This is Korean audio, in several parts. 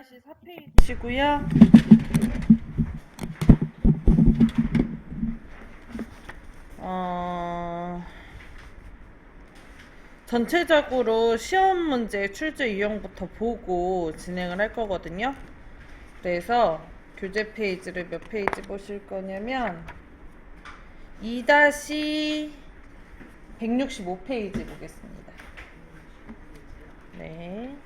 2-4페이지고요. 전체적으로 시험 문제 출제 유형부터 보고 진행을 할 거거든요. 그래서 교재 페이지를 몇 페이지 보실 거냐면 2-165페이지 보겠습니다. 네.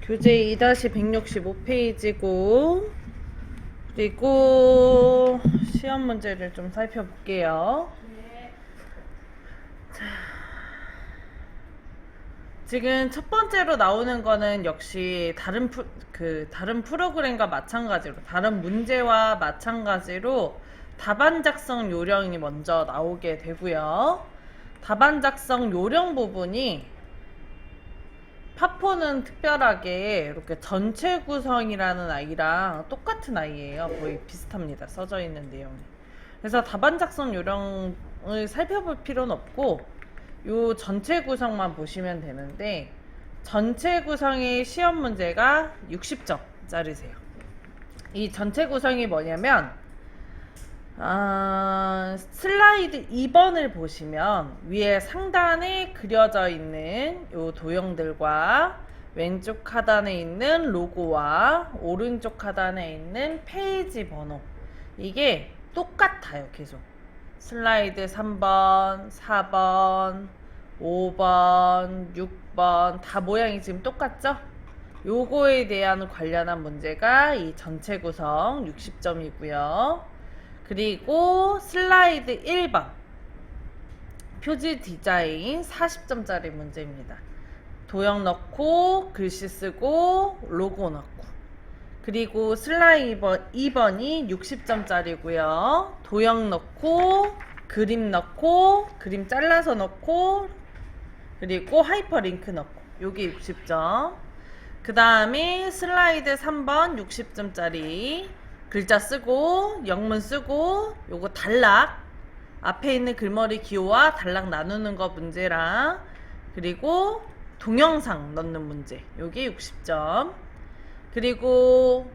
교재 2-165페이지고 그리고 시험 문제를 좀 살펴볼게요. 자, 지금 첫 번째로 나오는 거는 역시 다른 프로그램과 마찬가지로 다른 문제와 마찬가지로 답안 작성 요령이 먼저 나오게 되고요. 답안 작성 요령 부분이 파포는 특별하게 이렇게 전체 구성이라는 아이랑 똑같은 아이예요. 거의 비슷합니다. 써져 있는 내용이. 그래서 답안 작성 요령을 살펴볼 필요는 없고 요 전체 구성만 보시면 되는데 전체 구성의 시험 문제가 60점짜리세요. 이 전체 구성이 뭐냐면 슬라이드 2번을 보시면 위에 상단에 그려져 있는 요 도형들과 왼쪽 하단에 있는 로고와 오른쪽 하단에 있는 페이지 번호 이게 똑같아요. 계속 슬라이드 3번, 4번, 5번, 6번 다 모양이 지금 똑같죠? 요거에 대한 관련한 문제가 이 전체 구성 60점이고요. 그리고 슬라이드 1번 표지 디자인 40점짜리 문제입니다. 도형 넣고 글씨 쓰고 로고 넣고 그리고 슬라이드 2번이 60점짜리고요. 도형 넣고 그림 넣고 그림 잘라서 넣고 그리고 하이퍼링크 넣고 요게 60점. 그 다음에 슬라이드 3번 60점짜리 글자 쓰고 영문 쓰고 요거 단락 앞에 있는 글머리 기호와 단락 나누는 거 문제랑 그리고 동영상 넣는 문제 요게 60점. 그리고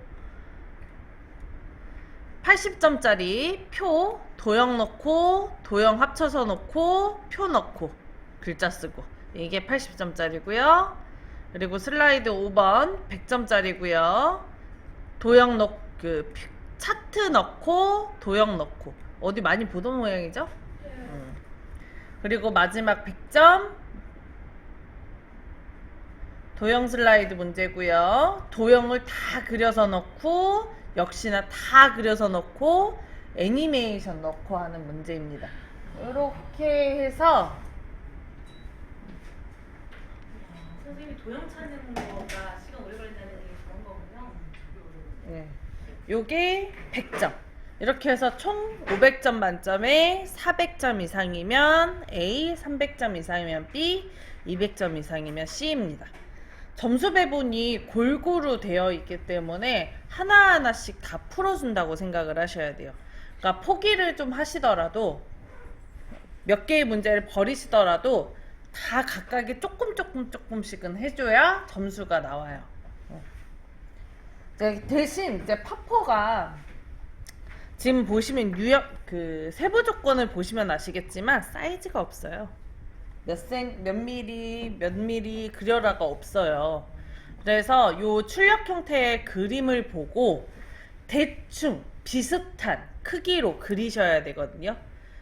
80점짜리 표 도형 넣고 도형 합쳐서 넣고 표 넣고 글자 쓰고 이게 80점짜리고요. 그리고 슬라이드 5번 100점짜리고요. 도형 넣고 차트 넣고 도형 넣고 어디 많이 보던 모양이죠? 그리고 마지막 100점 도형 슬라이드 문제고요. 도형을 다 그려서 넣고 역시나 다 그려서 넣고 애니메이션 넣고 하는 문제입니다. 이렇게 해서 선생님이 도형 찾는 거가 시간 오래 걸린다는 게 그런 거군요. 네. 요게 100점. 이렇게 해서 총 500점 만점에 400점 이상이면 A, 300점 이상이면 B, 200점 이상이면 C입니다. 점수 배분이 골고루 되어 있기 때문에 하나하나씩 다 풀어준다고 생각을 하셔야 돼요. 그러니까 포기를 좀 하시더라도 몇 개의 문제를 버리시더라도 다 각각이 조금씩은 해줘야 점수가 나와요. 대신 이제 파포가 지금 보시면 세부 조건을 보시면 아시겠지만 사이즈가 없어요. 몇 미리, 몇 미리 그려라가 없어요. 그래서 요 출력 형태의 그림을 보고 대충 비슷한 크기로 그리셔야 되거든요.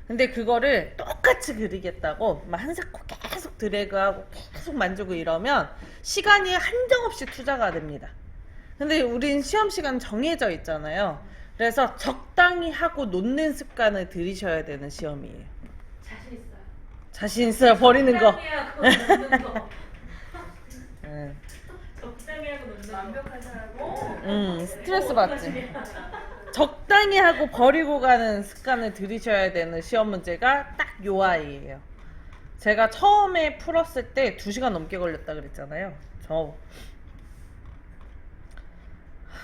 근데 그거를 똑같이 그리겠다고 막 한사코 계속 드래그하고 계속 만지고 이러면 시간이 한정없이 투자가 됩니다. 근데 우린 시험 시간 정해져 있잖아요. 그래서 적당히 하고 놓는 습관을 들이셔야 되는 시험이에요. 자신 있어요. 자신 있어요. 버리는 거. 적당히 하고 놓는 거. 네. 적당히 하고 놓는 거. 완벽한 사람. 스트레스 받지. 적당히 하고 버리고 가는 습관을 들이셔야 되는 시험 문제가 딱 요 아이예요. 제가 처음에 풀었을 때 2시간 넘게 걸렸다 그랬잖아요. 저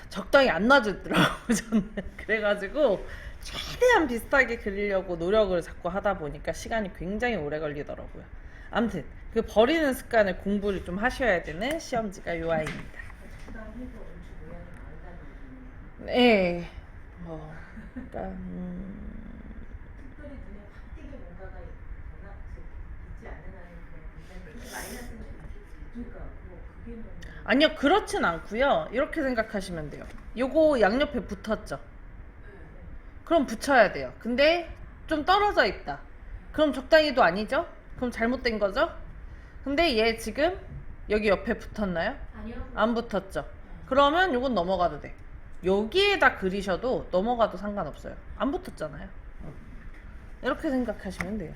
적당히 안 놔주더라고요. 저는. 그래가지고 최대한 비슷하게 그리려고 노력을 자꾸 하다 보니까 시간이 굉장히 오래 걸리더라고요. 아무튼 그 버리는 습관을 공부를 좀 하셔야 되는 시험지가 요 아이입니다. 네. 그러니까 특별히 눈에 확 띄게 뭔가가 있거나 있지 않는 아이는 그냥 굉장히 마이너스는 그러니까 그게 뭐 아니요, 그렇진 않고요. 이렇게 생각하시면 돼요. 요거 양옆에 붙었죠. 그럼 붙여야 돼요. 근데 좀 떨어져 있다. 그럼 적당히도 아니죠? 그럼 잘못된 거죠? 근데 얘 지금 여기 옆에 붙었나요? 아니요. 안 붙었죠? 그러면 요건 넘어가도 돼. 여기에다 그리셔도 넘어가도 상관없어요. 안 붙었잖아요. 이렇게 생각하시면 돼요.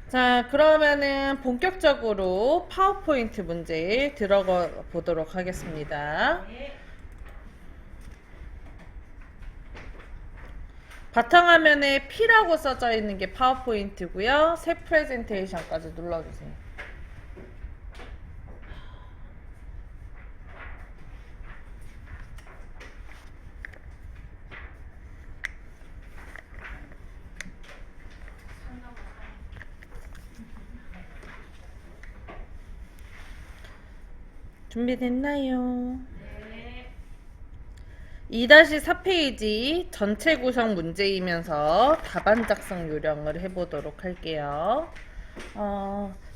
자, 그러면은 본격적으로 파워포인트 문제에 들어가 보도록 하겠습니다. 네. 바탕화면에 P라고 써져 있는 게 파워포인트고요. 새 프레젠테이션까지 눌러주세요. 준비됐나요? 네. 2-4페이지 전체 구성 문제이면서 답안 작성 요령을 해보도록 할게요.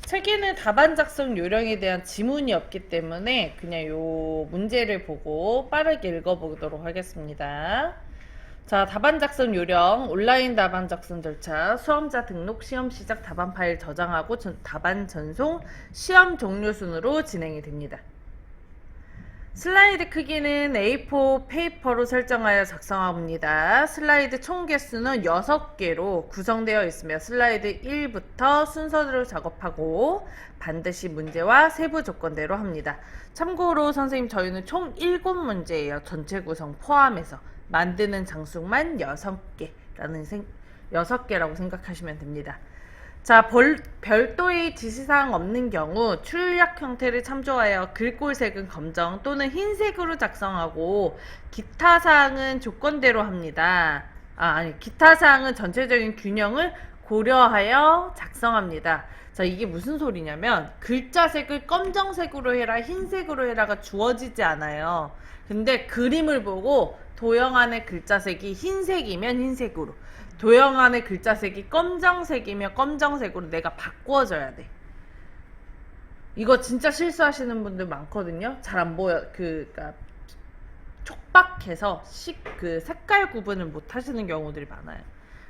책에는 답안 작성 요령에 대한 지문이 없기 때문에 그냥 요 문제를 보고 빠르게 읽어보도록 하겠습니다. 자, 답안 작성 요령, 온라인 답안 작성 절차, 수험자 등록, 시험 시작, 답안 파일 저장하고 답안 전송, 시험 종료 순으로 진행이 됩니다. 슬라이드 크기는 A4 페이퍼로 설정하여 작성합니다. 슬라이드 총 개수는 6개로 구성되어 있으며 슬라이드 1부터 순서대로 작업하고 반드시 문제와 세부 조건대로 합니다. 참고로 선생님 저희는 총 7문제예요. 전체 구성 포함해서. 만드는 장수만 6개라고 생각하시면 됩니다. 자, 별도의 지시사항 없는 경우 출력 형태를 참조하여 글꼴색은 검정 또는 흰색으로 작성하고 기타 사항은 조건대로 합니다. 기타 사항은 전체적인 균형을 고려하여 작성합니다. 자, 이게 무슨 소리냐면 글자색을 검정색으로 해라, 흰색으로 해라가 주어지지 않아요. 근데 그림을 보고 도형 안의 글자색이 흰색이면 흰색으로, 도형 안의 글자색이 검정색이면 검정색으로 내가 바꾸어줘야 돼. 이거 진짜 실수하시는 분들 많거든요. 잘 안 보여. 그러니까 촉박해서 그 색깔 구분을 못 하시는 경우들이 많아요.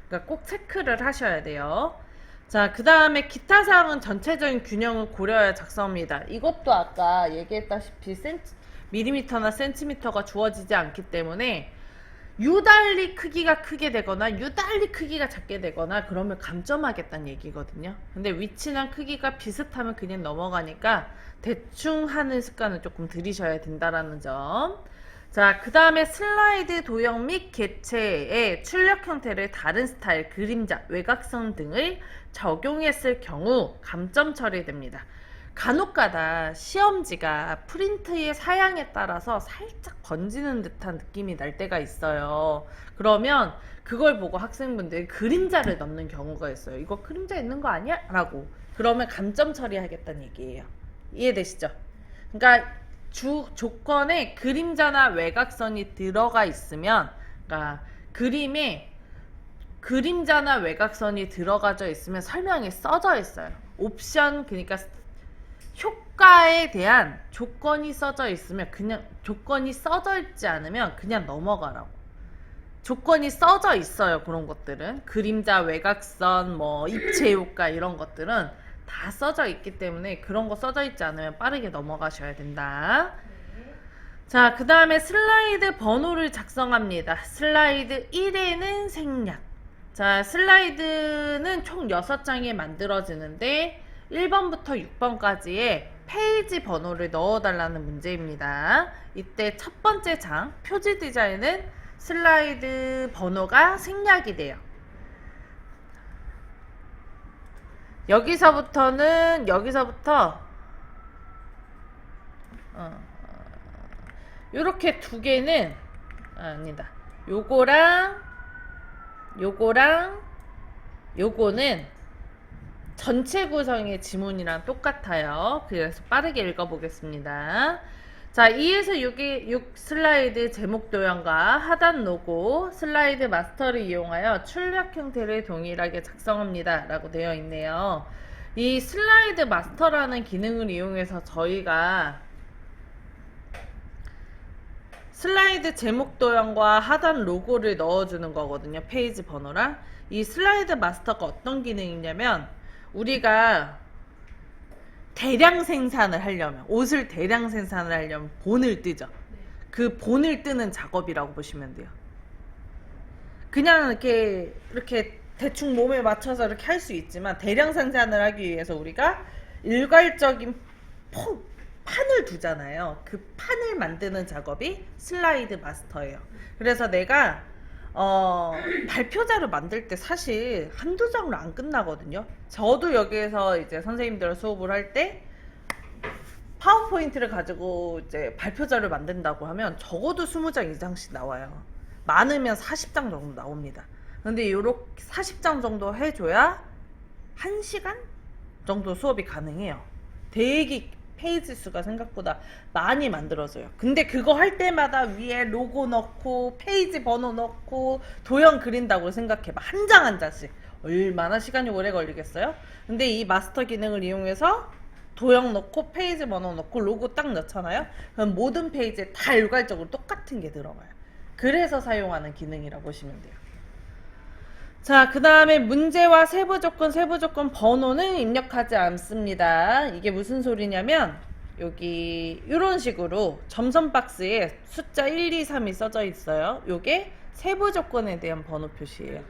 그러니까 꼭 체크를 하셔야 돼요. 자, 그 다음에 기타 사항은 전체적인 균형을 고려하여 작성합니다. 이것도 아까 얘기했다시피 밀리미터나 센티미터가 주어지지 않기 때문에 유달리 크기가 크게 되거나 유달리 크기가 작게 되거나 그러면 감점하겠다는 얘기거든요. 근데 위치랑 크기가 비슷하면 그냥 넘어가니까 대충 하는 습관을 조금 들이셔야 된다라는 점. 자, 그 다음에 슬라이드 도형 및 개체의 출력 형태를 다른 스타일, 그림자, 외곽선 등을 적용했을 경우 감점 처리됩니다. 간혹가다 시험지가 프린트의 사양에 따라서 살짝 번지는 듯한 느낌이 날 때가 있어요. 그러면 그걸 보고 학생분들이 그림자를 넣는 경우가 있어요. 이거 그림자 있는 거 아니야? 라고. 그러면 감점 처리하겠다는 얘기예요. 이해되시죠? 그러니까 조건에 그림자나 외곽선이 들어가 있으면, 그러니까 그림에 그림자나 외곽선이 들어가져 있으면 설명이 써져 있어요. 옵션, 그러니까 효과에 대한 조건이 써져 있으면 그냥, 조건이 써져 있지 않으면 그냥 넘어가라고. 조건이 써져 있어요. 그런 것들은 그림자, 외곽선, 뭐 입체 효과 이런 것들은 다 써져 있기 때문에 그런 거 써져 있지 않으면 빠르게 넘어가셔야 된다. 자, 그 다음에 슬라이드 번호를 작성합니다. 슬라이드 1에는 생략. 자, 슬라이드는 총 6장에 만들어지는데 1번부터 6번까지의 페이지 번호를 넣어달라는 문제입니다. 이때 첫 번째 장, 표지 디자인은 슬라이드 번호가 생략이 돼요. 여기서부터 요렇게 두 개는 아니다. 요거랑 요거는 전체 구성의 지문이랑 똑같아요. 그래서 빠르게 읽어보겠습니다. 자, 2에서 6 슬라이드 제목 도형과 하단 로고, 슬라이드 마스터를 이용하여 출력 형태를 동일하게 작성합니다. 라고 되어 있네요. 이 슬라이드 마스터라는 기능을 이용해서 저희가 슬라이드 제목 도형과 하단 로고를 넣어주는 거거든요. 페이지 번호랑. 이 슬라이드 마스터가 어떤 기능이냐면 우리가 대량 생산을 하려면, 옷을 대량 생산을 하려면 본을 뜨죠. 그 본을 뜨는 작업이라고 보시면 돼요. 그냥 이렇게 대충 몸에 맞춰서 이렇게 할 수 있지만 대량 생산을 하기 위해서 우리가 일괄적인 판을 두잖아요. 그 판을 만드는 작업이 슬라이드 마스터예요. 그래서 내가 발표자를 만들 때 사실 한두 장으로 안 끝나거든요. 저도 여기에서 이제 선생님들 수업을 할 때 파워포인트를 가지고 이제 발표자를 만든다고 하면 적어도 20장 이상씩 나와요. 많으면 40장 정도 나옵니다. 근데 요렇게 40장 정도 해줘야 1시간 정도 수업이 가능해요. 되게 페이지 수가 생각보다 많이 만들어져요. 근데 그거 할 때마다 위에 로고 넣고 페이지 번호 넣고 도형 그린다고 생각해봐. 한 장 한 장씩 얼마나 시간이 오래 걸리겠어요? 근데 이 마스터 기능을 이용해서 도형 넣고 페이지 번호 넣고 로고 딱 넣잖아요. 그럼 모든 페이지에 다 일괄적으로 똑같은 게 들어가요. 그래서 사용하는 기능이라고 보시면 돼요. 자, 그 다음에 문제와 세부 조건 번호는 입력하지 않습니다. 이게 무슨 소리냐면 여기 이런 식으로 점선 박스에 숫자 1, 2, 3이 써져 있어요. 요게 세부 조건에 대한 번호 표시예요.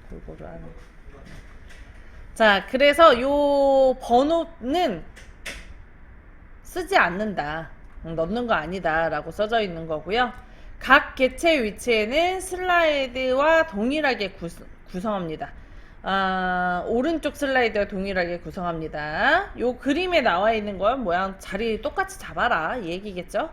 골고루 하는 거. 자, 그래서 요 번호는 쓰지 않는다. 넣는 거 아니다 라고 써져 있는 거고요. 각 개체 위치에는 슬라이드와 동일하게 구성합니다. 오른쪽 슬라이드와 동일하게 구성합니다. 요 그림에 나와 있는 건 모양 자리 똑같이 잡아라 이 얘기겠죠.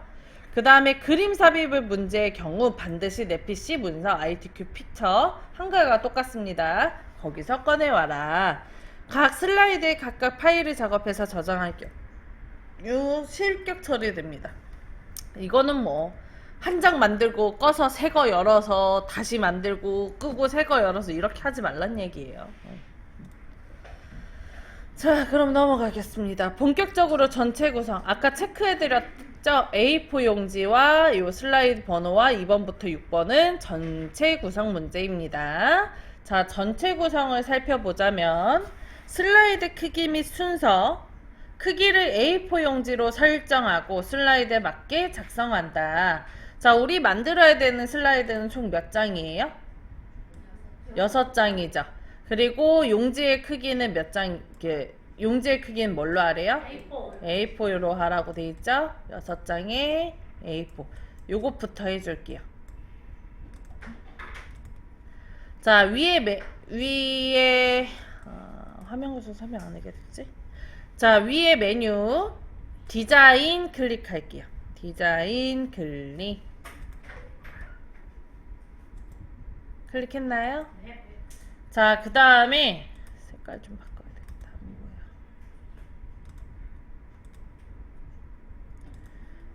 그 다음에 그림 삽입 문제의 경우 반드시 내 PC 문서 ITQ 픽처 한글과 똑같습니다. 거기서 꺼내와라. 각 슬라이드에 각각 파일을 작업해서 저장할 경우 실격 처리됩니다. 이거는 뭐 한 장 만들고 꺼서 새 거 열어서 다시 만들고 끄고 새 거 열어서 이렇게 하지 말란 얘기예요. 자, 그럼 넘어가겠습니다. 본격적으로 전체 구성. 아까 체크해드렸죠? A4 용지와 요 슬라이드 번호와 2번부터 6번은 전체 구성 문제입니다. 자, 전체 구성을 살펴보자면 슬라이드 크기 및 순서, 크기를 A4 용지로 설정하고 슬라이드에 맞게 작성한다. 자, 우리 만들어야 되는 슬라이드는 총 몇 장이에요? 6장이죠. 그리고 용지의 크기는 몇 장, 용지의 크기는 뭘로 하래요? A4로 하라고 돼 있죠? 6장에 A4. 요것부터 해줄게요. 자, 위에 화면 구조 설명 안 하겠지? 자, 위에 메뉴 디자인 클릭할게요. 디자인 클릭. 클릭했나요? 네. 자, 그 다음에 색깔 좀 바꿔야 되겠다.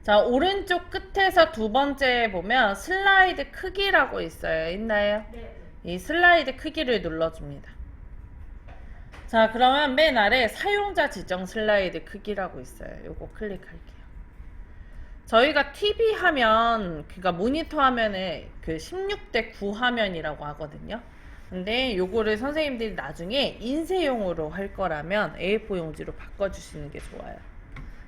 자, 오른쪽 끝에서 두 번째 보면 슬라이드 크기라고 있어요. 있나요? 네. 이 슬라이드 크기를 눌러줍니다. 자, 그러면 맨 아래 사용자 지정 슬라이드 크기라고 있어요. 요거 클릭할게요. 저희가 TV 화면, 그러니까 모니터 화면에 그 16대 9 화면이라고 하거든요. 근데 요거를 선생님들이 나중에 인쇄용으로 할 거라면 A4 용지로 바꿔주시는 게 좋아요.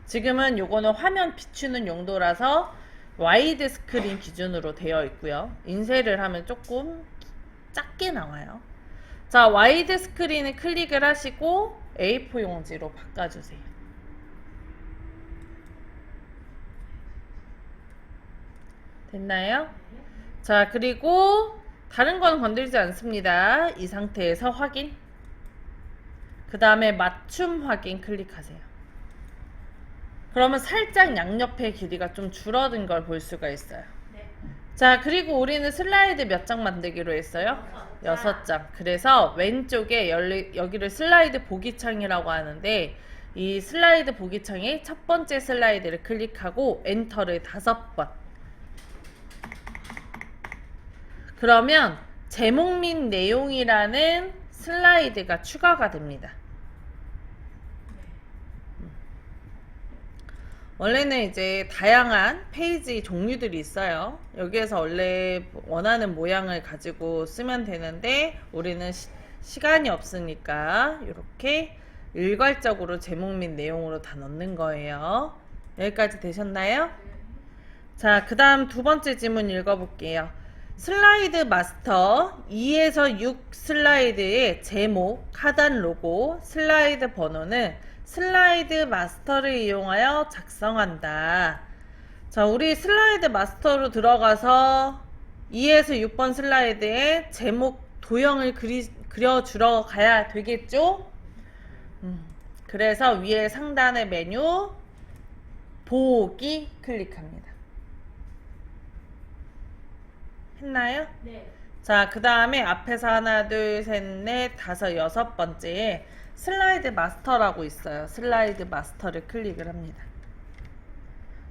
지금은 요거는 화면 비추는 용도라서 와이드 스크린 기준으로 되어 있고요. 인쇄를 하면 조금 작게 나와요. 자, 와이드 스크린을 클릭을 하시고 A4 용지로 바꿔주세요. 됐나요? 자, 그리고 다른 건 건들지 않습니다. 이 상태에서 확인. 그 다음에 맞춤 확인 클릭하세요. 그러면 살짝 양옆의 길이가 좀 줄어든 걸 볼 수가 있어요. 네. 자, 그리고 우리는 슬라이드 몇 장 만들기로 했어요? 6장. 그래서 왼쪽에 여기를 슬라이드 보기창이라고 하는데, 이 슬라이드 보기창에 첫 번째 슬라이드를 클릭하고 엔터를 5번. 그러면 제목 및 내용이라는 슬라이드가 추가가 됩니다. 원래는 이제 다양한 페이지 종류들이 있어요. 여기에서 원래 원하는 모양을 가지고 쓰면 되는데 우리는 시간이 없으니까 이렇게 일괄적으로 제목 및 내용으로 다 넣는 거예요. 여기까지 되셨나요? 자, 그 다음 두 번째 지문 읽어볼게요. 슬라이드 마스터 2에서 6 슬라이드의 제목, 하단 로고, 슬라이드 번호는 슬라이드 마스터를 이용하여 작성한다. 자, 우리 슬라이드 마스터로 들어가서 2에서 6번 슬라이드에 제목 도형을 그려주러 가야 되겠죠? 그래서 위에 상단의 메뉴 보기 클릭합니다. 했나요? 네. 자, 그 다음에 앞에서 하나, 둘, 셋, 넷, 다섯, 6번째에 슬라이드 마스터라고 있어요. 슬라이드 마스터를 클릭을 합니다.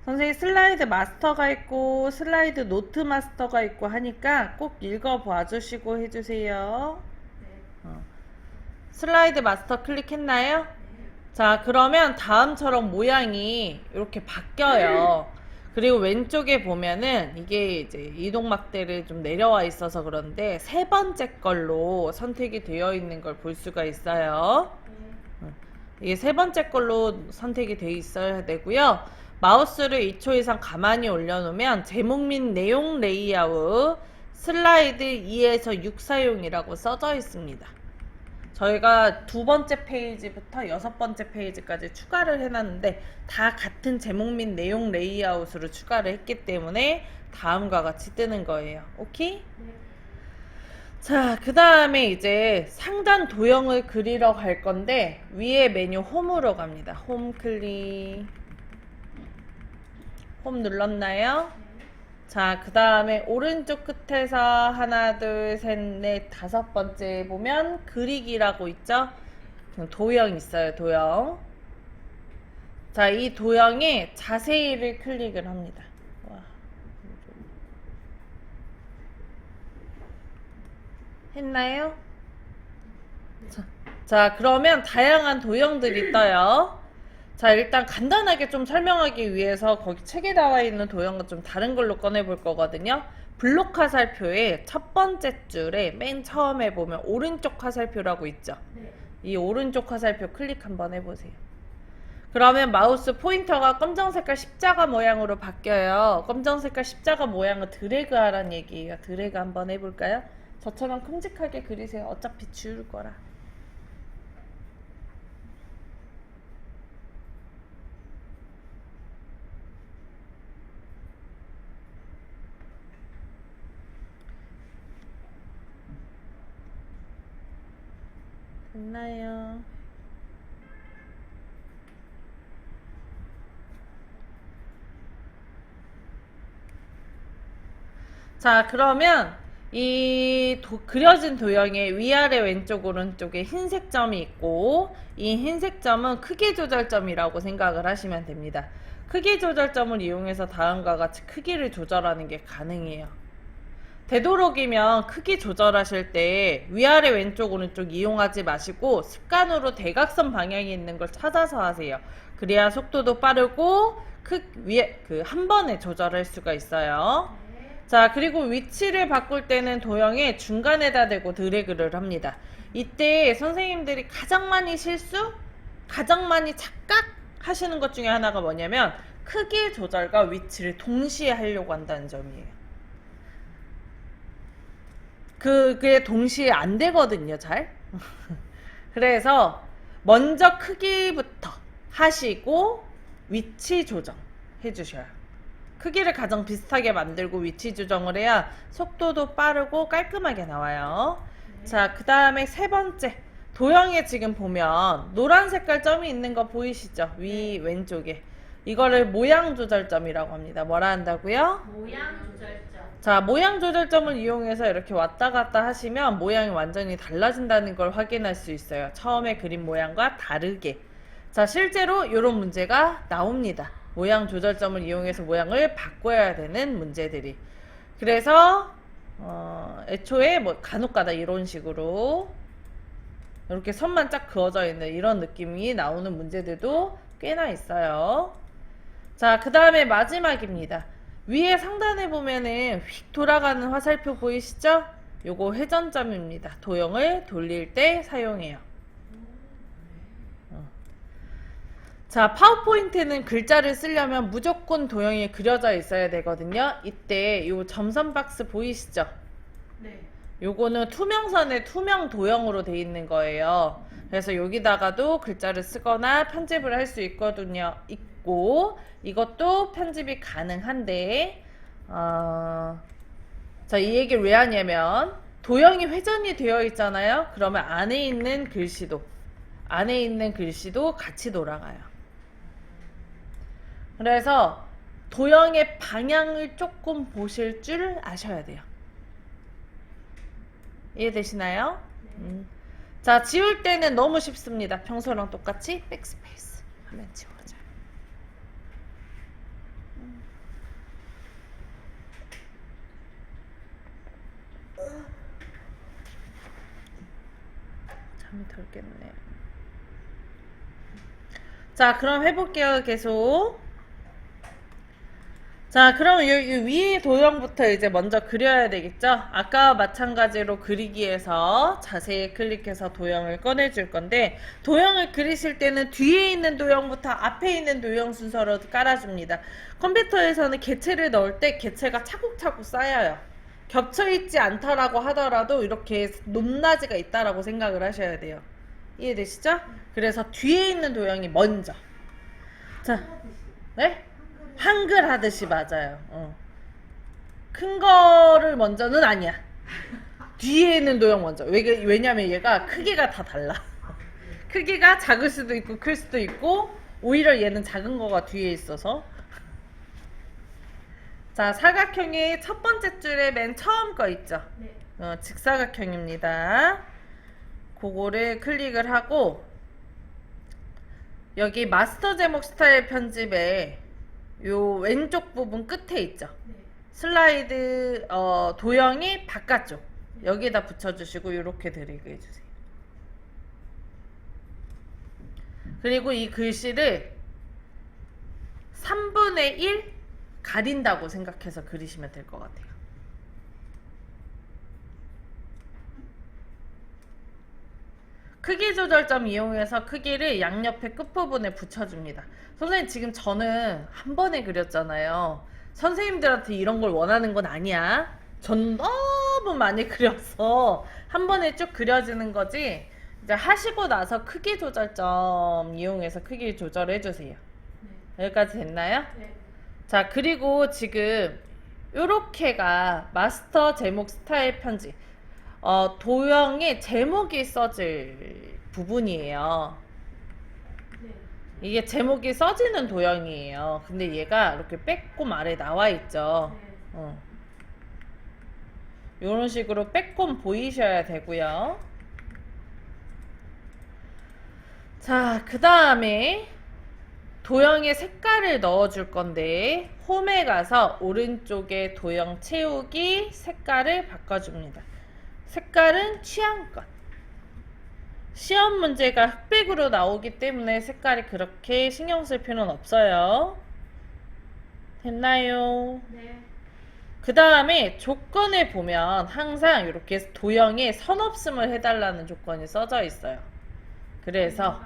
선생님, 슬라이드 마스터가 있고 슬라이드 노트 마스터가 있고 하니까 꼭 읽어봐 주시고 해주세요. 네. 슬라이드 마스터 클릭했나요? 자, 그러면 다음처럼 모양이 이렇게 바뀌어요. 그리고 왼쪽에 보면은 이게 이제 이동막대를 좀 내려와 있어서 그런데 세 번째 걸로 선택이 되어 있는 걸 볼 수가 있어요. 이게 세 번째 걸로 선택이 되어 있어야 되고요. 마우스를 2초 이상 가만히 올려놓으면 제목 및 내용 레이아웃 슬라이드 2에서 6 사용이라고 써져 있습니다. 저희가 두 번째 페이지부터 6번째 페이지까지 추가를 해놨는데 다 같은 제목 및 내용 레이아웃으로 추가를 했기 때문에 다음과 같이 뜨는 거예요. 오케이? 네. 자, 그 다음에 이제 상단 도형을 그리러 갈 건데 위에 메뉴 홈으로 갑니다. 홈 클릭. 홈 눌렀나요? 자, 그 다음에 오른쪽 끝에서 하나, 둘, 셋, 넷, 5번째 보면 그리기라고 있죠? 도형 있어요, 도형. 자, 이 도형에 자세히를 클릭을 합니다. 와. 했나요? 자, 그러면 다양한 도형들이 떠요. 자, 일단 간단하게 좀 설명하기 위해서 거기 책에 나와 있는 도형과 좀 다른 걸로 꺼내 볼 거거든요. 블록 화살표의 첫 번째 줄에 맨 처음에 보면 오른쪽 화살표라고 있죠. 네. 이 오른쪽 화살표 클릭 한번 해보세요. 그러면 마우스 포인터가 검정 색깔 십자가 모양으로 바뀌어요. 검정 색깔 십자가 모양을 드래그 하라는 얘기예요. 드래그 한번 해볼까요? 저처럼 큼직하게 그리세요. 어차피 지울 거라. 됐나요? 자, 그러면 이 그려진 도형의 위아래 왼쪽 오른쪽에 흰색 점이 있고 이 흰색 점은 크기 조절점이라고 생각을 하시면 됩니다. 크기 조절점을 이용해서 다음과 같이 크기를 조절하는 게 가능해요. 되도록이면 크기 조절하실 때 위아래 왼쪽 오른쪽 이용하지 마시고 습관으로 대각선 방향이 있는 걸 찾아서 하세요. 그래야 속도도 빠르고 한 번에 조절할 수가 있어요. 자, 그리고 위치를 바꿀 때는 도형의 중간에다 대고 드래그를 합니다. 이때 선생님들이 가장 많이 가장 많이 착각 하시는 것 중에 하나가 뭐냐면 크기 조절과 위치를 동시에 하려고 한다는 점이에요. 그게 동시에 안 되거든요, 잘. 그래서 먼저 크기부터 하시고 위치 조정 해주셔요. 크기를 가장 비슷하게 만들고 위치 조정을 해야 속도도 빠르고 깔끔하게 나와요. 자, 그 다음에 세 번째. 도형에 지금 보면 노란 색깔 점이 있는 거 보이시죠? 위 왼쪽에. 이거를 모양 조절점이라고 합니다. 뭐라 한다고요? 모양 조절점. 자, 모양 조절점을 이용해서 이렇게 왔다 갔다 하시면 모양이 완전히 달라진다는 걸 확인할 수 있어요. 처음에 그린 모양과 다르게. 자, 실제로 이런 문제가 나옵니다. 모양 조절점을 이용해서 모양을 바꿔야 되는 문제들이. 그래서 애초에 뭐 간혹가다 이런 식으로 이렇게 선만 쫙 그어져 있는 이런 느낌이 나오는 문제들도 꽤나 있어요. 자, 그 다음에 마지막입니다. 위에 상단에 보면은 휙 돌아가는 화살표 보이시죠? 요거 회전점입니다. 도형을 돌릴 때 사용해요. 자, 파워포인트는 글자를 쓰려면 무조건 도형이 그려져 있어야 되거든요. 이때 요 점선 박스 보이시죠? 네. 요거는 투명선에 투명 도형으로 돼 있는 거예요. 그래서 여기다가도 글자를 쓰거나 편집을 할 수 있거든요. 있고 이것도 편집이 가능한데 자, 이 얘기를 왜 하냐면 도형이 회전이 되어 있잖아요. 그러면 안에 있는 글씨도 같이 돌아가요. 그래서 도형의 방향을 조금 보실 줄 아셔야 돼요. 이해되시나요? 자, 지울 때는 너무 쉽습니다. 평소랑 똑같이 백스페이스 하면 지워져요. 잠이 덜 깼네. 자, 그럼 해볼게요. 계속. 자, 그럼 이 위에 도형부터 이제 먼저 그려야 되겠죠? 아까와 마찬가지로 그리기에서 자세히 클릭해서 도형을 꺼내줄 건데, 도형을 그리실 때는 뒤에 있는 도형부터 앞에 있는 도형 순서로 깔아줍니다. 컴퓨터에서는 개체를 넣을 때 개체가 차곡차곡 쌓여요. 겹쳐있지 않다라고 하더라도 이렇게 높낮이가 있다라고 생각을 하셔야 돼요. 이해되시죠? 그래서 뒤에 있는 도형이 먼저. 자, 네? 한글 하듯이 맞아요. 큰 거를 먼저는 아니야. 뒤에 있는 도형 먼저. 왜냐면 얘가 크기가 다 달라. 크기가 작을 수도 있고 클 수도 있고 오히려 얘는 작은 거가 뒤에 있어서. 자, 사각형의 첫 번째 줄에 맨 처음 거 있죠? 네. 직사각형입니다. 그거를 클릭을 하고 여기 마스터 제목 스타일 편집에 요 왼쪽 부분 끝에 있죠? 네. 슬라이드 도형이 바깥쪽 여기다 붙여주시고 이렇게 드래그 해주세요. 그리고 이 글씨를 3분의 1 가린다고 생각해서 그리시면 될 것 같아요. 크기 조절점 이용해서 크기를 양옆에 끝부분에 붙여줍니다. 선생님, 지금 저는 한 번에 그렸잖아요. 선생님들한테 이런 걸 원하는 건 아니야. 전 너무 많이 그려서 한 번에 쭉 그려지는 거지. 이제 하시고 나서 크기 조절점 이용해서 크기 조절해 주세요. 네. 여기까지 됐나요? 네. 자, 그리고 지금 요렇게가 마스터 제목 스타일 편집. 도형에 제목이 써질 부분이에요. 네. 이게 제목이 써지는 도형이에요. 근데 얘가 이렇게 빼꼼 아래 나와 있죠. 네. 이런 식으로 빼꼼 보이셔야 되고요. 자, 그 다음에 도형에 색깔을 넣어줄 건데 홈에 가서 오른쪽에 도형 채우기 색깔을 바꿔줍니다. 색깔은 취향껏. 시험 문제가 흑백으로 나오기 때문에 색깔이 그렇게 신경 쓸 필요는 없어요. 됐나요? 네. 그 다음에 조건에 보면 항상 이렇게 도형에 선 없음을 해달라는 조건이 써져 있어요. 그래서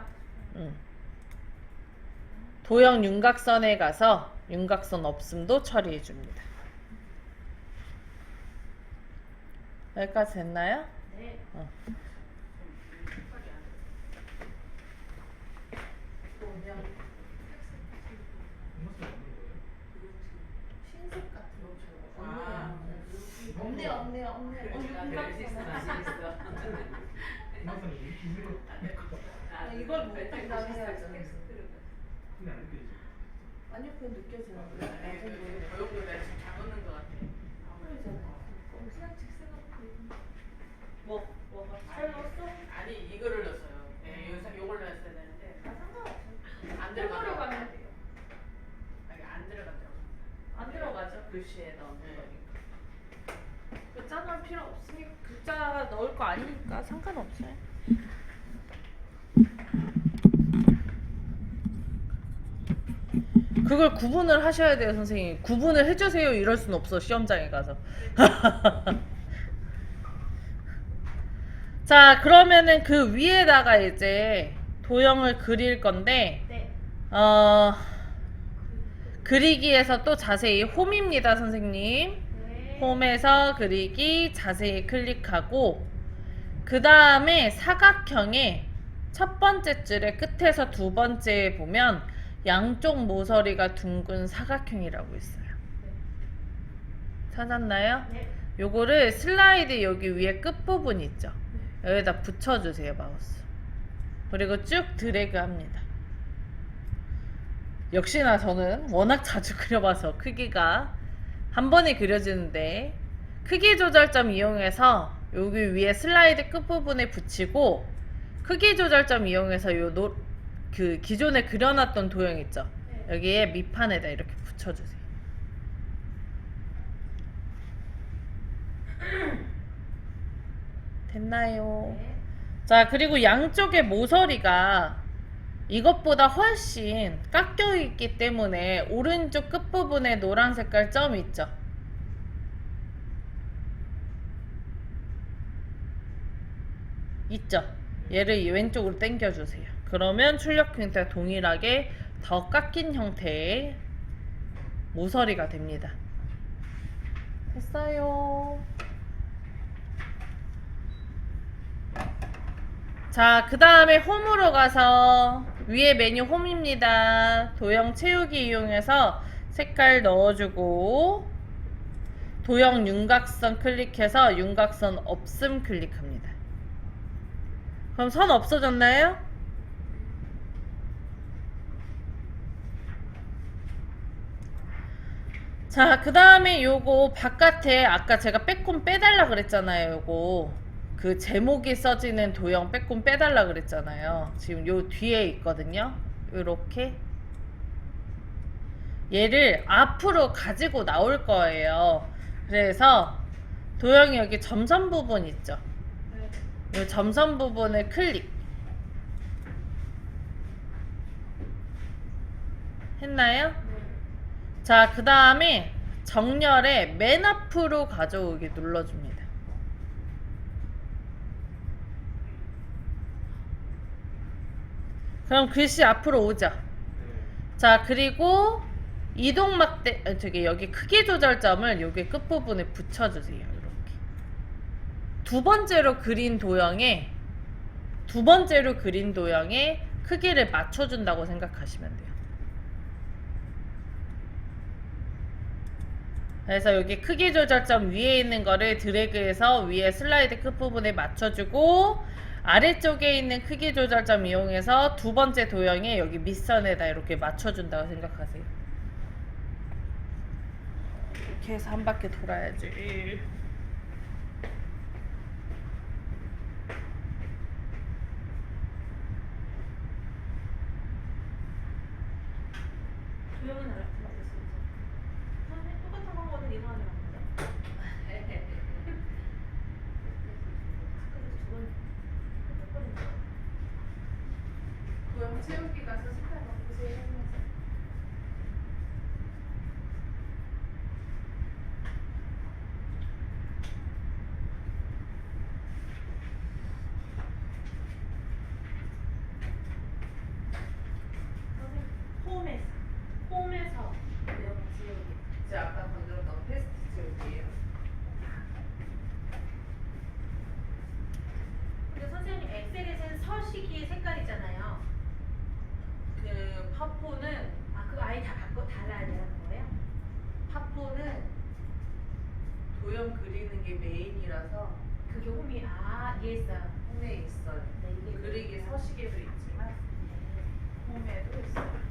도형 윤곽선에 가서 윤곽선 없음도 처리해 줍니다. 여기까지 됐나요? 네. 어. 그냥 흰색 같은 것처럼. 없네. 이걸 못 한다고 해야죠. 아니요, 그건 느껴지는데. 저용도 내가 지금 잡는 것 같아. 뭐가 잘 넣었어? 아니 이거를 넣었어요. 네, 여기서 요걸 넣었어야 되는데 안 들어가면 돼요. 아니 안 들어가더라고. 안 들어가죠, 글씨에 넣는 네. 거니까. 글자 넣을 필요 없으니까 글자 넣을 거 아니니까 상관없어요. 그걸 구분을 하셔야 돼요, 선생님. 구분을 해주세요. 이럴 순 없어, 시험장에 가서. 자, 그러면은 그 위에다가 이제 도형을 그릴 건데, 네. 그리기에서 또 자세히 홈입니다, 선생님. 네. 홈에서 그리기 자세히 클릭하고, 그 다음에 사각형의 첫 번째 줄의 끝에서 두 번째에 보면 양쪽 모서리가 둥근 사각형이라고 있어요. 찾았나요? 네. 요거를 슬라이드 여기 위에 끝부분 있죠? 여기다 붙여주세요, 마우스. 그리고 쭉 드래그 합니다. 역시나 저는 워낙 자주 그려봐서 크기가 한 번에 그려지는데, 크기 조절점 이용해서 여기 위에 슬라이드 끝부분에 붙이고, 크기 조절점 이용해서 그 기존에 그려놨던 도형 있죠? 네. 여기에 밑판에다 이렇게 붙여주세요. 됐나요? 네. 자, 그리고 양쪽의 모서리가 이것보다 훨씬 깎여 있기 때문에 오른쪽 끝부분에 노란 색깔 점 있죠? 있죠? 얘를 왼쪽으로 당겨주세요. 그러면 출력 형태와 동일하게 더 깎인 형태의 모서리가 됩니다. 됐어요. 자, 그 다음에 홈으로 가서 위에 메뉴 홈입니다. 도형 채우기 이용해서 색깔 넣어주고, 도형 윤곽선 클릭해서 윤곽선 없음 클릭합니다. 그럼 선 없어졌나요? 자, 그 다음에 요거 바깥에 아까 제가 빼꼼 빼달라 그랬잖아요. 요거 그 제목이 써지는 도형 빼꼼 빼달라 그랬잖아요. 지금 요 뒤에 있거든요. 요렇게 얘를 앞으로 가지고 나올 거예요. 그래서 도형이 여기 점선 부분 있죠? 요 점선 부분을 클릭 했나요? 자, 그 다음에 정렬에 맨 앞으로 가져오기 눌러줍니다. 그럼 글씨 앞으로 오죠? 자, 그리고 이동막대, 여기 크기 조절점을 여기 끝부분에 붙여주세요. 이렇게. 두 번째로 그린 도형에 크기를 맞춰준다고 생각하시면 돼요. 그래서 여기 크기 조절점 위에 있는 거를 드래그해서 위에 슬라이드 끝부분에 맞춰주고, 아래쪽에 있는 크기 조절점 이용해서 두 번째 도형에 여기 밑선에다 이렇게 맞춰준다고 생각하세요. 이렇게 해서 한 바퀴 돌아야지. 도형은 알았어. 똑같은 거는 이거 하는 건데. 도형 채우기 가서 색깔 바꾸세요. 홈에서 도형 지우기. 제가 아까 건드렸던 페스트 채우기예요. 이게 메인이라서 그게 홈이 이해했어요. 홈에 있어요. 네, 이게 그리기 서식에도 있지만 홈에도 있어요.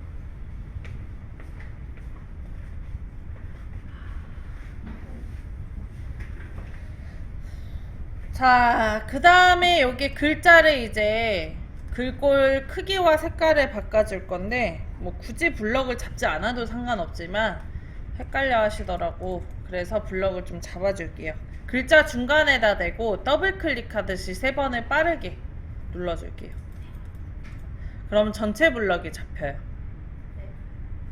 자, 그 다음에 여기 글자를 이제 글꼴 크기와 색깔을 바꿔줄 건데, 뭐 굳이 블럭을 잡지 않아도 상관없지만 헷갈려 하시더라고. 그래서 블럭을 좀 잡아줄게요. 글자 중간에다 대고 더블 클릭하듯이 3번을 빠르게 눌러줄게요. 그럼 전체 블럭이 잡혀요. 네.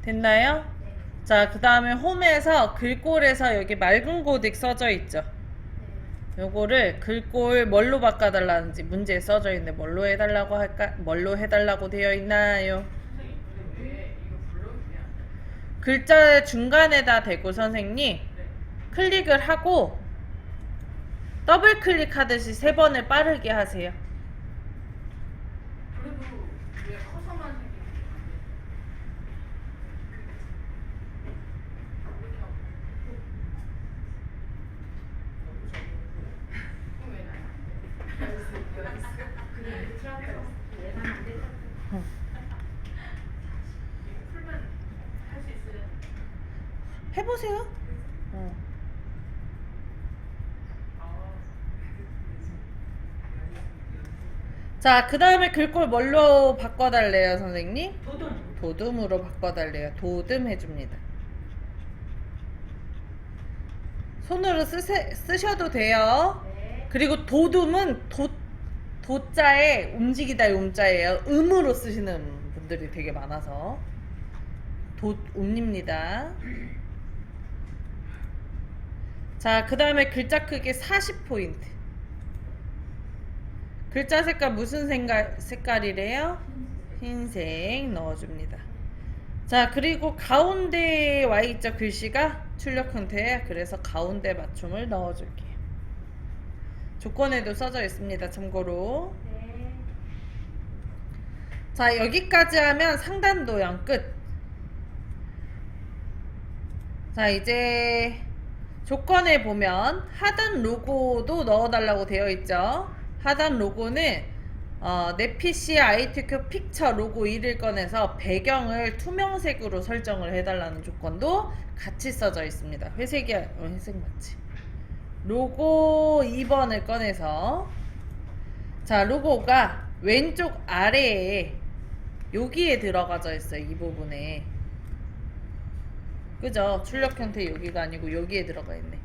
됐나요? 네. 자, 그 다음에 홈에서 글꼴에서 여기 맑은 고딕 써져 있죠. 네. 요거를 글꼴 뭘로 바꿔달라는지 문제에 써져 있는데 뭘로 해달라고 할까? 뭘로 해달라고 되어 있나요? 선생님 근데 왜 이거 블럭이 왜안 돼? 글자 중간에다 대고 선생님 네. 클릭을 하고 더블 클릭하듯이 3번을 빠르게 하세요. 그래도 왜 커서만 생기는 게 안 돼? 이렇게 하고 그럼 왜 나야? 그게 트라우마라서 얘만 안 됐다. 이거 풀면 할 수 있어요? 해보세요. 자, 그 다음에 글꼴 뭘로 바꿔달래요, 선생님? 도동. 도둠으로 바꿔달래요. 도둠 해줍니다. 손으로 쓰셔도 돼요. 네. 그리고 도둠은 도자에 움직이다의 움자예요. 음으로 쓰시는 분들이 되게 많아서 도움입니다. 자, 그 다음에 글자 크기 40포인트. 글자 색깔 무슨 색깔이래요? 흰색 넣어줍니다. 자, 그리고 가운데에 와 있죠, 글씨가 출력 형태에. 그래서 가운데 맞춤을 넣어줄게요. 조건에도 써져 있습니다, 참고로. 네. 자, 여기까지 하면 상단 도형 끝. 자, 이제 조건에 보면 하단 로고도 넣어달라고 되어 있죠. 하단 로고는 내 PC ITQ 픽처 로고 1을 꺼내서 배경을 투명색으로 설정을 해달라는 조건도 같이 써져 있습니다. 회색 맞지? 로고 2번을 꺼내서, 자, 로고가 왼쪽 아래에 여기에 들어가져 있어요. 이 부분에. 그죠? 출력 형태 여기가 아니고 여기에 들어가 있네.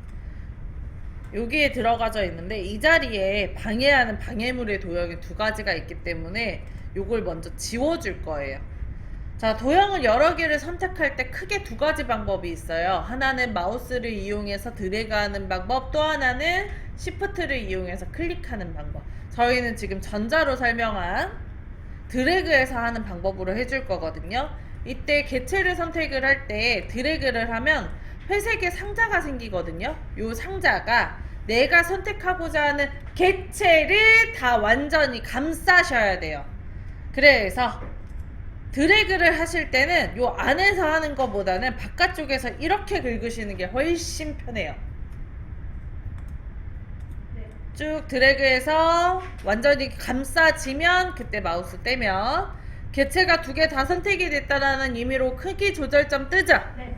여기에 들어가져 있는데 이 자리에 방해하는 방해물의 도형이 2가지가 있기 때문에 요걸 먼저 지워줄 거예요. 자, 도형을 여러 개를 선택할 때 크게 2가지 방법이 있어요. 하나는 마우스를 이용해서 드래그하는 방법, 또 하나는 시프트를 이용해서 클릭하는 방법. 저희는 지금 전자로 설명한 드래그해서 하는 방법으로 해줄 거거든요. 이때 개체를 선택을 할 때 드래그를 하면 회색의 상자가 생기거든요. 요 상자가 내가 선택하고자 하는 개체를 다 완전히 감싸셔야 돼요. 그래서 드래그를 하실 때는 요 안에서 하는 것보다는 바깥쪽에서 이렇게 긁으시는 게 훨씬 편해요. 네. 쭉 드래그해서 완전히 감싸지면 그때 마우스 떼면 개체가 2개 다 선택이 됐다라는 의미로 크기 조절점 뜨죠? 네.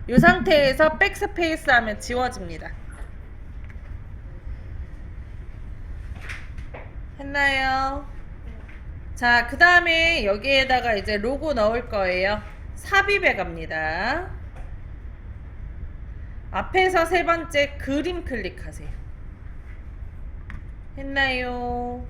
이 상태에서 백스페이스 하면 지워집니다. 했나요? 자, 그 다음에 여기에다가 이제 로고 넣을 거예요. 삽입에 갑니다. 앞에서 3번째 그림 클릭하세요. 했나요?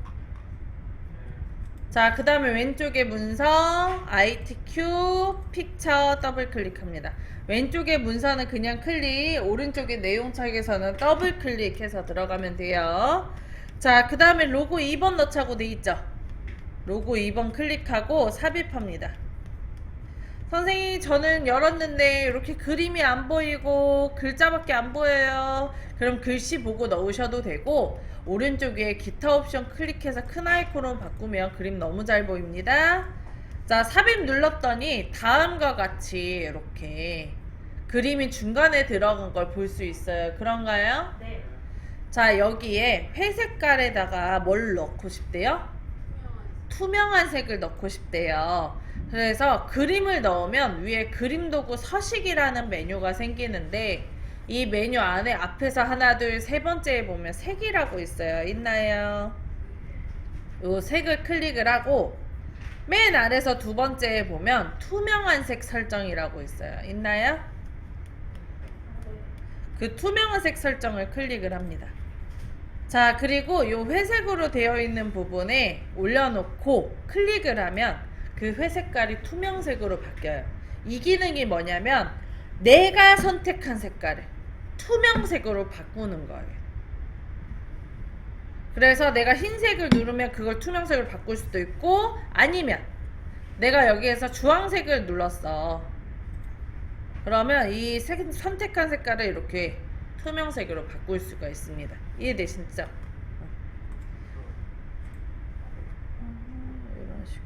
자, 그 다음에 왼쪽에 문서 ITQ 픽처 더블 클릭합니다. 왼쪽에 문서는 그냥 클릭, 오른쪽에 내용창에서는 더블 클릭해서 들어가면 돼요. 자, 그 다음에 로고 2번 넣자고 돼 있죠. 로고 2번 클릭하고 삽입합니다. 선생님, 저는 열었는데 이렇게 그림이 안 보이고 글자밖에 안 보여요. 그럼 글씨 보고 넣으셔도 되고, 오른쪽 위에 기타 옵션 클릭해서 큰 아이콘으로 바꾸면 그림 너무 잘 보입니다. 자, 삽입 눌렀더니 다음과 같이 이렇게 그림이 중간에 들어간 걸 볼 수 있어요. 그런가요? 네. 자, 여기에 회색깔에다가 뭘 넣고 싶대요? 투명한 색을 넣고 싶대요. 그래서 그림을 넣으면 위에 그림 도구 서식이라는 메뉴가 생기는데 이 메뉴 안에 앞에서 하나, 둘, 세 번째에 보면 색이라고 있어요. 있나요? 요 색을 클릭을 하고 맨 아래서 두 번째에 보면 투명한 색 설정이라고 있어요. 있나요? 그 투명한 색 설정을 클릭을 합니다. 자, 그리고 요 회색으로 되어 있는 부분에 올려놓고 클릭을 하면 그 회색깔이 투명색으로 바뀌어요. 이 기능이 뭐냐면 내가 선택한 색깔을 투명색으로 바꾸는 거예요. 그래서 내가 흰색을 누르면 그걸 투명색으로 바꿀 수도 있고, 아니면 내가 여기에서 주황색을 눌렀어. 그러면 이 선택한 색깔을 이렇게 투명색으로 바꿀 수가 있습니다. 이해되시죠? 이런 식으로.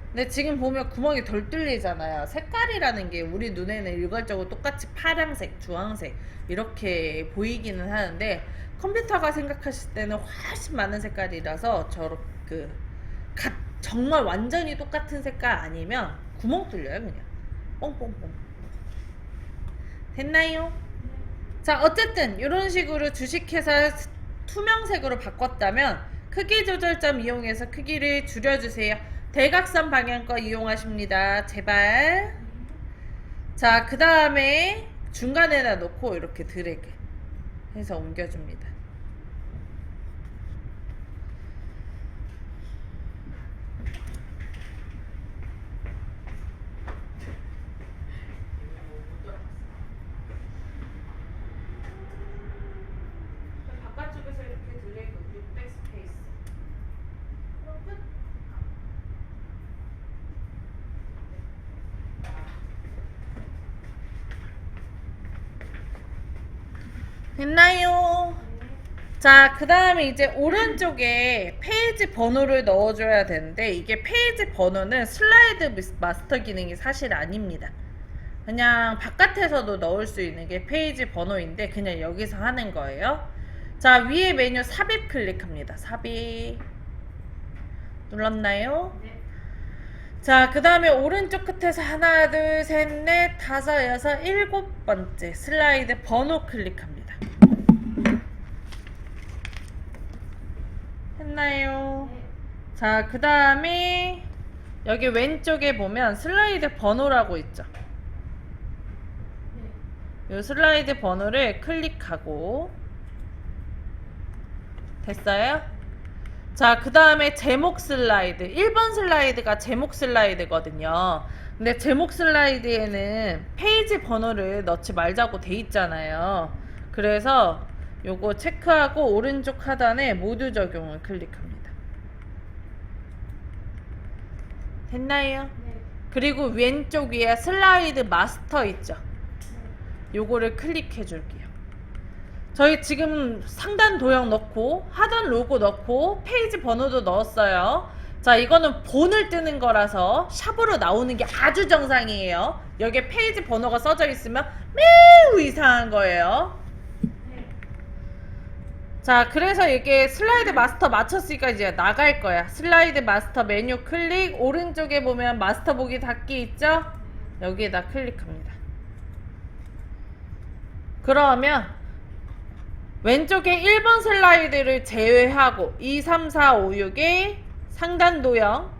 근데 지금 보면 구멍이 덜 뚫리잖아요. 색깔이라는 게 우리 눈에는 일괄적으로 똑같이 파란색, 주황색 이렇게 보이기는 하는데 컴퓨터가 생각하실 때는 훨씬 많은 색깔이라서 정말 완전히 똑같은 색깔 아니면 구멍 뚫려요. 그냥 뽕뽕뽕. 됐나요? 자, 어쨌든 이런 식으로 주식회사 투명색으로 바꿨다면 크기 조절점 이용해서 크기를 줄여주세요. 대각선 방향거 이용하십니다. 제발. 자, 그 다음에 중간에다 놓고 이렇게 드래그 해서 옮겨줍니다. 바깥쪽에서 이렇게 드래그, 백스페이스. 그럼 끝. 됐나요? 자, 그 다음에 이제 오른쪽에 페이지 번호를 넣어줘야 되는데 이게 페이지 번호는 슬라이드 마스터 기능이 사실 아닙니다. 그냥 바깥에서도 넣을 수 있는 게 페이지 번호인데 그냥 여기서 하는 거예요. 자, 위에 메뉴 삽입 클릭합니다. 삽입 눌렀나요? 네. 자, 그 다음에 오른쪽 끝에서 하나, 둘, 셋, 넷, 다섯, 여섯, 일곱 번째 슬라이드 번호 클릭합니다. 했나요? 네. 자, 그 다음에 여기 왼쪽에 보면 슬라이드 번호라고 있죠. 네. 이 슬라이드 번호를 클릭하고 됐어요? 자, 그 다음에 제목 슬라이드 1번 슬라이드가 제목 슬라이드거든요. 근데 제목 슬라이드에는 페이지 번호를 넣지 말자고 돼 있잖아요. 그래서 요거 체크하고 오른쪽 하단에 모두 적용을 클릭합니다. 됐나요? 네. 그리고 왼쪽 위에 슬라이드 마스터 있죠. 요거를 클릭해 줄게요. 저희 지금 상단 도형 넣고 하단 로고 넣고 페이지 번호도 넣었어요. 자, 이거는 본을 뜨는 거라서 샵으로 나오는 게 아주 정상이에요. 여기에 페이지 번호가 써져 있으면 매우 이상한 거예요. 네. 자, 그래서 이게 슬라이드 마스터 맞췄으니까 이제 나갈 거야. 슬라이드 마스터 메뉴 클릭, 오른쪽에 보면 마스터 보기 닫기 있죠? 여기에다 클릭합니다. 그러면 왼쪽에 1번 슬라이드를 제외하고 2, 3, 4, 5, 6의 상단 도형,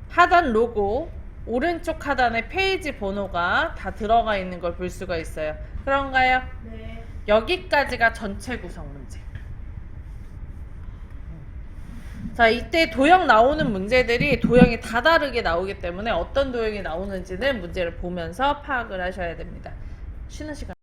하단 로고, 오른쪽 하단에 페이지 번호가 다 들어가 있는 걸 볼 수가 있어요. 그런가요? 네. 여기까지가 전체 구성 문제. 자, 이때 도형 나오는 문제들이 도형이 다 다르게 나오기 때문에 어떤 도형이 나오는지는 문제를 보면서 파악을 하셔야 됩니다. 쉬는 시간.